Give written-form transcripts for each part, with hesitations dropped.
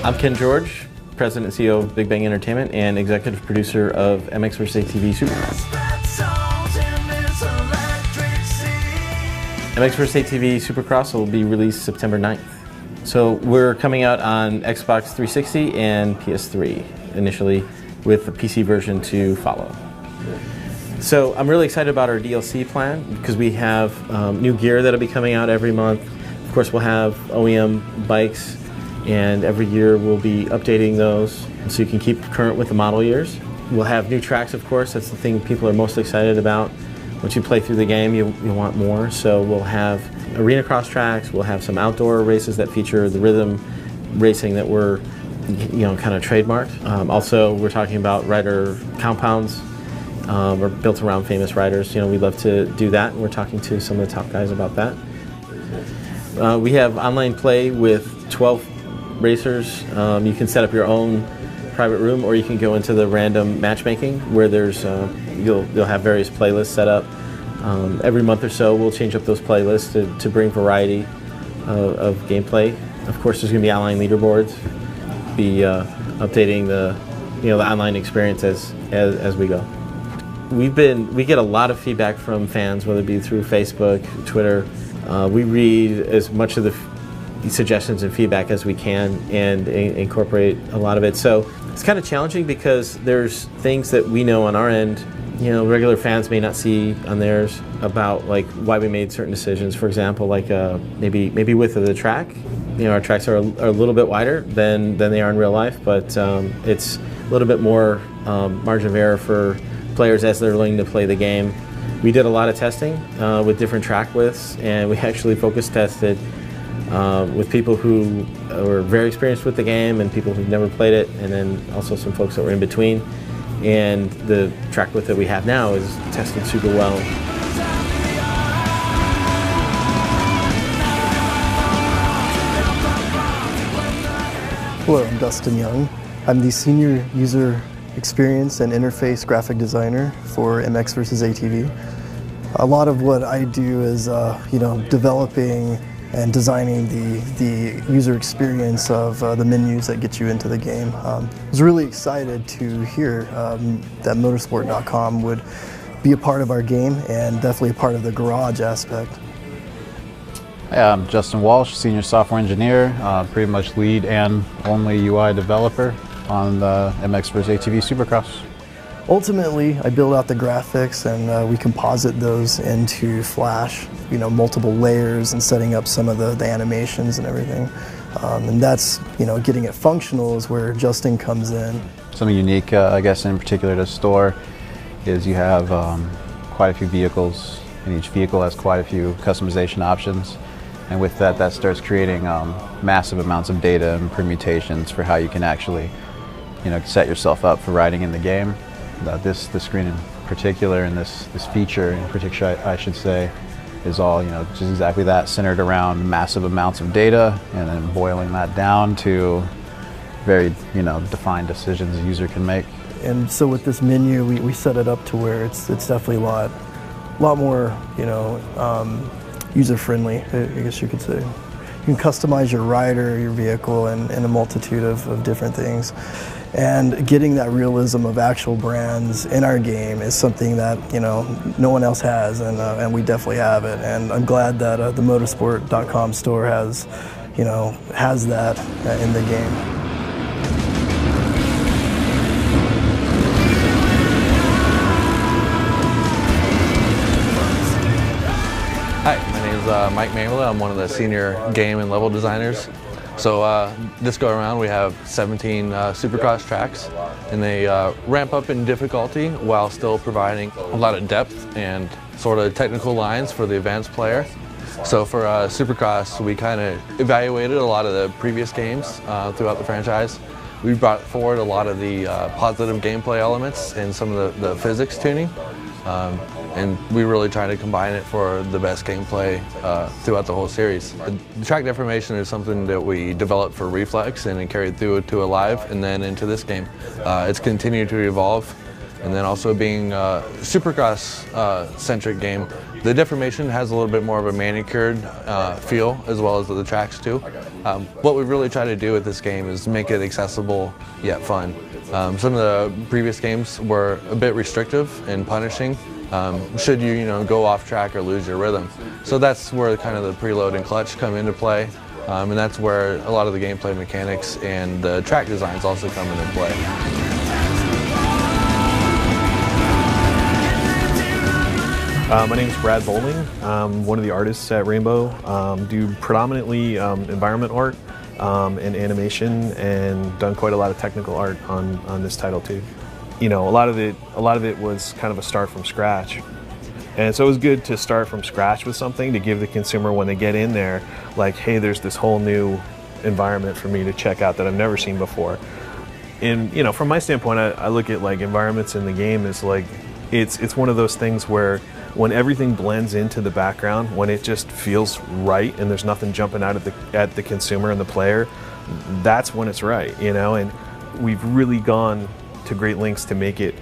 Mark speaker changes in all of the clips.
Speaker 1: I'm Ken George, President and CEO of Big Bang Entertainment and Executive Producer of MX vs. ATV Supercross. MX vs. ATV Supercross will be released September 9th. So we're coming out on Xbox 360 and PS3 initially, with the PC version to follow. So I'm really excited about our DLC plan because we have new gear that'll be coming out every month. Of course, we'll have OEM bikes, and every year we'll be updating those so you can keep current with the model years. We'll have new tracks, of course. That's the thing people are most excited about. Once you play through the game, you'll want more. So we'll have arena cross tracks. We'll have some outdoor races that feature the rhythm racing that we're, kind of trademarked. Also, we're talking about rider compounds. Or built around famous riders. We'd love to do that, and we're talking to some of the top guys about that. We have online play with 12 racers. You can set up your own private room, or you can go into the random matchmaking where there's you'll have various playlists set up. Every month or so, we'll change up those playlists to bring variety of gameplay. Of course, there's going to be online leaderboards. Be updating the the online experience as we go. We get a lot of feedback from fans, whether it be through Facebook, Twitter. We read as much of the suggestions and feedback as we can and incorporate a lot of it. So it's kind of challenging because there's things that we know on our end, regular fans may not see on theirs about like why we made certain decisions. For example, like maybe width of the track. Our tracks are a little bit wider than they are in real life, but it's a little bit more margin of error for players as they're learning to play the game. We did a lot of testing with different track widths, and we actually focus tested with people who were very experienced with the game and people who've never played it, and then also some folks that were in between. And the track width that we have now is tested super well.
Speaker 2: Hello, I'm Dustin Young. I'm the Senior User Experience and Interface Graphic Designer for MX vs. ATV. A lot of what I do is, developing and designing the user experience of the menus that get you into the game. I was really excited to hear that motorsport.com would be a part of our game and definitely a part of the garage aspect.
Speaker 3: Hi, I'm Justin Walsh, Senior Software Engineer, pretty much lead and only UI developer on the MX vs. ATV Supercross.
Speaker 2: Ultimately, I build out the graphics and we composite those into Flash, multiple layers and setting up some of the animations and everything. And that's, getting it functional is where Justin comes in. Something unique, I guess, in particular to the store is you have quite a few vehicles, and each vehicle has quite a few customization options. And with that, that starts creating massive amounts of data and permutations for how you can actually set yourself up for riding in the game. This screen in particular, and this feature in particular, I should say, is all just exactly that, centered around massive amounts of data and then boiling that down to very defined decisions the user can make. And so with this menu, we set it up to where it's definitely a lot more user-friendly, I guess you could say. You can customize your rider, your vehicle, and a multitude of different things. And getting that realism of actual brands in our game is something that no one else has, and we definitely have it. And I'm glad that the motorsport.com store has that in the game.
Speaker 4: Hi, my name is Mike Mamela. I'm one of the senior game and level designers. So this go around we have 17 Supercross tracks, and they ramp up in difficulty while still providing a lot of depth and sort of technical lines for the advanced player. So for Supercross, we kind of evaluated a lot of the previous games throughout the franchise. We brought forward a lot of the positive gameplay elements and some of the physics tuning. And we really try to combine it for the best gameplay throughout the whole series. The track deformation is something that we developed for Reflex and then carried through to Alive and then into this game. It's continued to evolve, and then also being a Supercross centric game, The deformation has a little bit more of a manicured feel, as well as the tracks too. What we really try to do with this game is make it accessible yet fun. Some of the previous games were a bit restrictive and punishing should you go off track or lose your rhythm. So that's where kind of the preload and clutch come into play, and that's where a lot of the gameplay mechanics and the track designs also come into play.
Speaker 5: My name is Brad Bowling. I'm one of the artists at Rainbow. Do predominantly environment art and animation, and done quite a lot of technical art on this title too. A lot of it was kind of a start from scratch, and so it was good to start from scratch with something to give the consumer, when they get in there, like, hey, there's this whole new environment for me to check out that I've never seen before. And from my standpoint, I look at like environments in the game as like it's one of those things where when everything blends into the background, when it just feels right and there's nothing jumping out at the consumer and the player, that's when it's right, and we've really gone to great lengths to make it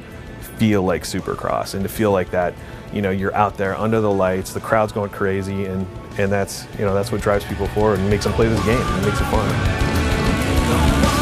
Speaker 5: feel like Supercross and to feel like that, you're out there under the lights, the crowd's going crazy, and that's what drives people forward and makes them play this game and makes it fun.